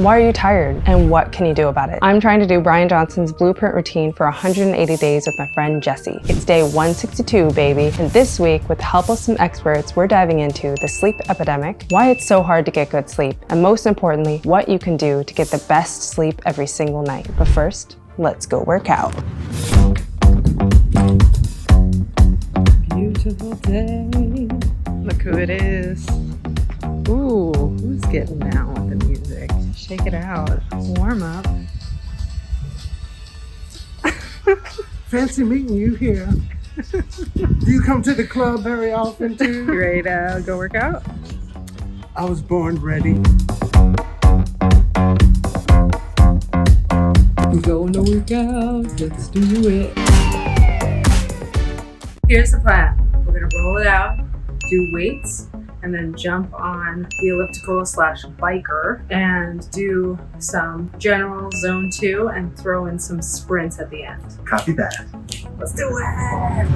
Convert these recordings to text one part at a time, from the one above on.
Why are you tired? And what can you do about it? I'm trying to do Bryan Johnson's blueprint routine for 180 days with my friend Jessie. It's day 162, baby. And this week, with the help of some experts, we're diving into the sleep epidemic, why it's so hard to get good sleep, and most importantly, what you can do to get the best sleep every single night. But first, let's go work out. Beautiful day. Look who it is. Ooh, who's getting down with the music? Shake it out. Warm up. Fancy meeting you here. Do you come to the club very often too? You ready to go work out? I was born ready. We're gonna work out. Let's do it. Here's the plan. We're gonna roll it out, do weights, and then jump on the elliptical / biker and do some general zone 2 and throw in some sprints at the end. Copy that. Let's do it!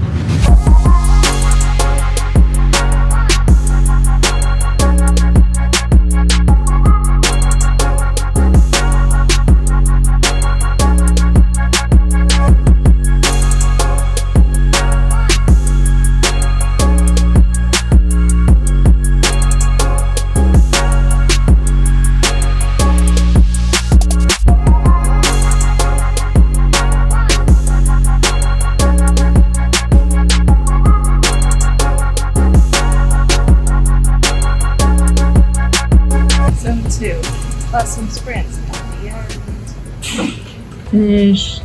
Plus some sprints at the end. Finished.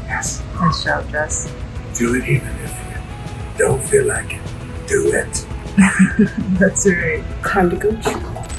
Yes. Nice job, Jess. Do it even if you don't feel like it. Do it. That's right. Time to go.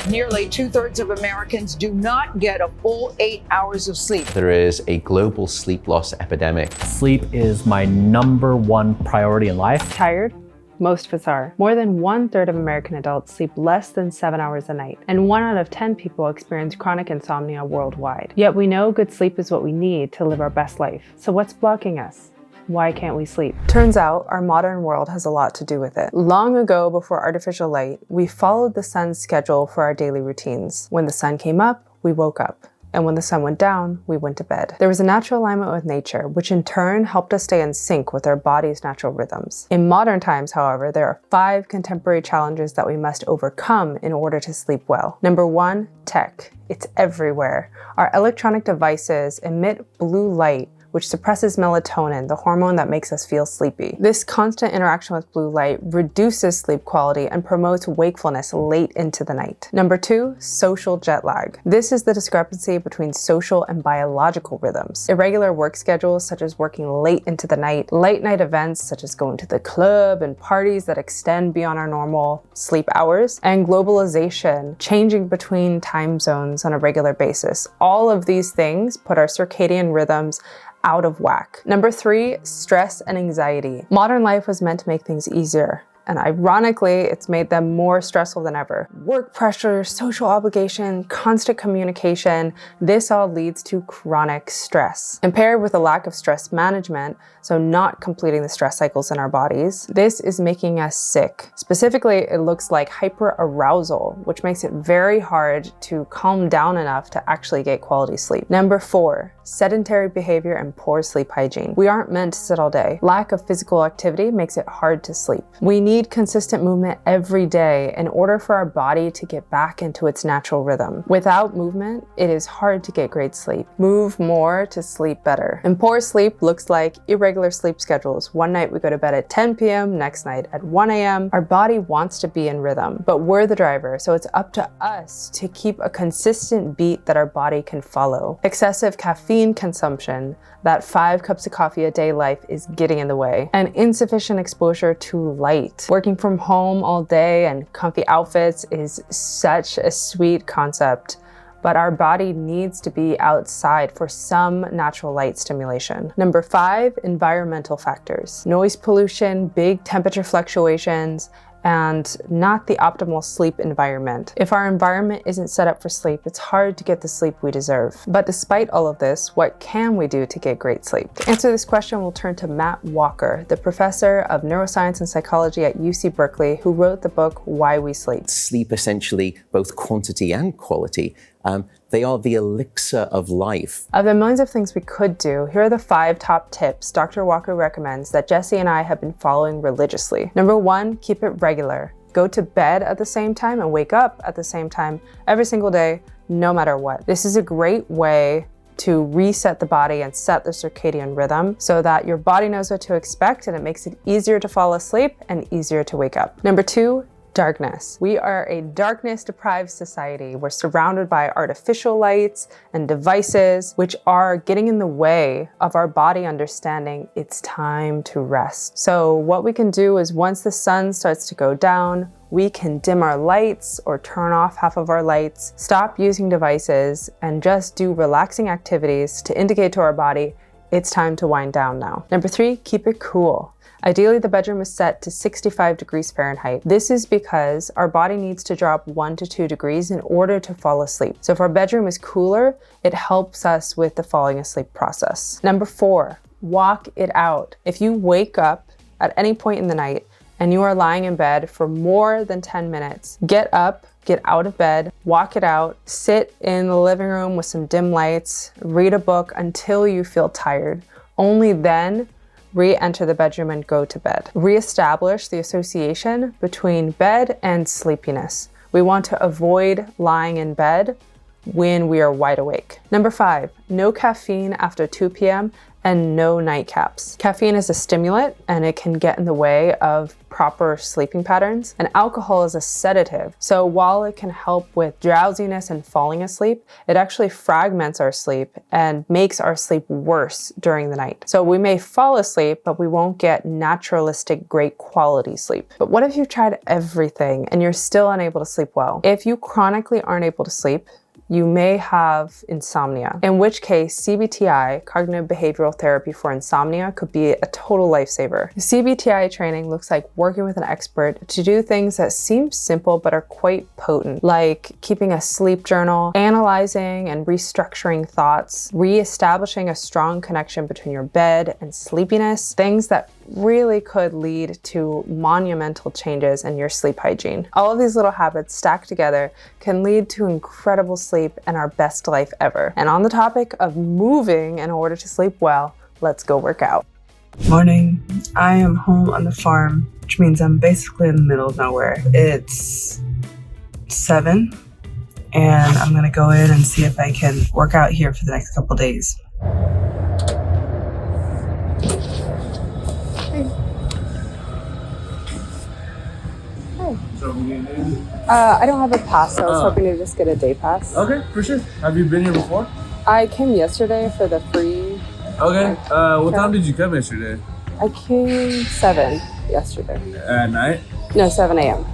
Nearly 2/3 of Americans do not get a full 8 hours of sleep. There is a global sleep loss epidemic. Sleep is my #1 priority in life. Tired? Most of us are. More than 1/3 of American adults sleep less than 7 hours a night, and 1 out of 10 people experience chronic insomnia worldwide. Yet we know good sleep is what we need to live our best life. So what's blocking us? Why can't we sleep? Turns out our modern world has a lot to do with it. Long ago, before artificial light, we followed the sun's schedule for our daily routines. When the sun came up, we woke up. And when the sun went down, we went to bed. There was a natural alignment with nature, which in turn helped us stay in sync with our body's natural rhythms. In modern times, however, there are 5 contemporary challenges that we must overcome in order to sleep well. Number 1, tech. It's everywhere. Our electronic devices emit blue light, which suppresses melatonin, the hormone that makes us feel sleepy. This constant interaction with blue light reduces sleep quality and promotes wakefulness late into the night. Number 2, social jet lag. This is the discrepancy between social and biological rhythms. Irregular work schedules, such as working late into the night, late night events, such as going to the club and parties that extend beyond our normal sleep hours, and globalization, changing between time zones on a regular basis. All of these things put our circadian rhythms out of whack. Number 3, stress and anxiety. Modern life was meant to make things easier, and ironically, it's made them more stressful than ever. Work pressure, social obligation, constant communication, this all leads to chronic stress. And paired with a lack of stress management, so not completing the stress cycles in our bodies, this is making us sick. Specifically, it looks like hyperarousal, which makes it very hard to calm down enough to actually get quality sleep. Number 4, sedentary behavior and poor sleep hygiene. We aren't meant to sit all day. Lack of physical activity makes it hard to sleep. We need consistent movement every day in order for our body to get back into its natural rhythm. Without movement, it is hard to get great sleep. Move more to sleep better. And poor sleep looks like irregular sleep schedules. One night we go to bed at 10 p.m., next night at 1 a.m. Our body wants to be in rhythm, but we're the driver, so it's up to us to keep a consistent beat that our body can follow. Excessive caffeine consumption, that 5 cups of coffee a day life, is getting in the way. And insufficient exposure to light. Working from home all day and comfy outfits is such a sweet concept, but our body needs to be outside for some natural light stimulation. Number 5, environmental factors. Noise pollution, big temperature fluctuations, and not the optimal sleep environment. If our environment isn't set up for sleep, it's hard to get the sleep we deserve. But despite all of this, what can we do to get great sleep? To answer this question, we'll turn to Matt Walker, the professor of neuroscience and psychology at UC Berkeley, who wrote the book Why We Sleep. Sleep, essentially, both quantity and quality, they are the elixir of life. Of the millions of things we could do, here are the 5 top tips Dr. Walker recommends that Jesse and I have been following religiously. Number 1, keep it regular. Go to bed at the same time and wake up at the same time every single day, no matter what. This is a great way to reset the body and set the circadian rhythm so that your body knows what to expect, and it makes it easier to fall asleep and easier to wake up. Number 2, darkness. We are a darkness-deprived society. We're surrounded by artificial lights and devices, which are getting in the way of our body understanding it's time to rest. So what we can do is, once the sun starts to go down, we can dim our lights or turn off half of our lights, stop using devices, and just do relaxing activities to indicate to our body it's time to wind down now. Number 3, keep it cool. Ideally, the bedroom is set to 65 degrees Fahrenheit. This is because our body needs to drop 1 to 2 degrees in order to fall asleep. So if our bedroom is cooler, it helps us with the falling asleep process. Number 4, walk it out. If you wake up at any point in the night and you are lying in bed for more than 10 minutes, get up, get out of bed, walk it out, sit in the living room with some dim lights, read a book until you feel tired. Only then re-enter the bedroom and go to bed. Re-establish the association between bed and sleepiness. We want to avoid lying in bed when we are wide awake. Number 5, no caffeine after 2 p.m. and no nightcaps. Caffeine is a stimulant and it can get in the way of proper sleeping patterns, and alcohol is a sedative. So while it can help with drowsiness and falling asleep, it actually fragments our sleep and makes our sleep worse during the night. So we may fall asleep, but we won't get naturalistic, great quality sleep. But what if you've tried everything and you're still unable to sleep well? If you chronically aren't able to sleep, you may have insomnia, in which case CBTI, cognitive behavioral therapy for insomnia, could be a total lifesaver. CBTI training looks like working with an expert to do things that seem simple but are quite potent, like keeping a sleep journal, analyzing and restructuring thoughts, re-establishing a strong connection between your bed and sleepiness, things that really could lead to monumental changes in your sleep hygiene. All of these little habits stacked together can lead to incredible sleep and our best life ever. And on the topic of moving in order to sleep well, let's go work out. Morning. I am home on the farm, which means I'm basically in the middle of nowhere. It's 7, and I'm gonna go in and see if I can work out here for the next couple days. I don't have a pass, so I was hoping to just get a day pass. Okay, for sure. Have you been here before? I came yesterday for the free. Okay. What time did you come yesterday? I came 7 yesterday. At night? No, 7 a.m.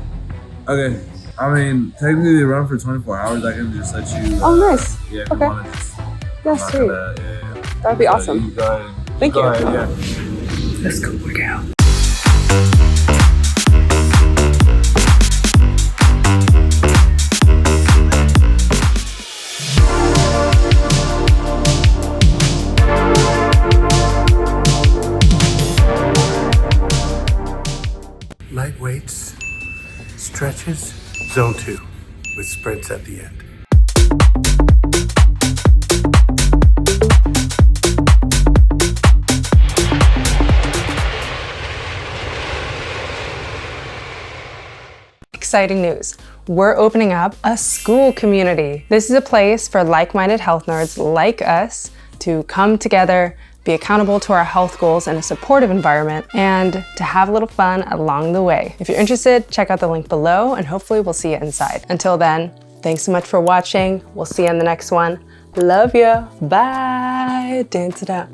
Okay. I mean, technically they run for 24 hours. I can just let you. Oh, nice. Yeah, if Okay. you want to just. Yeah, sweet. Yeah. That'd be So awesome. You go ahead. Thank Go you. ahead, yeah. Let's go work out. Light weights, stretches, zone 2, with sprints at the end. Exciting news. We're opening up a school community. This is a place for like-minded health nerds like us to come together, be accountable to our health goals in a supportive environment, and to have a little fun along the way. If you're interested, check out the link below and hopefully we'll see you inside. Until then, thanks so much for watching. We'll see you in the next one. Love ya. Bye. Dance it out.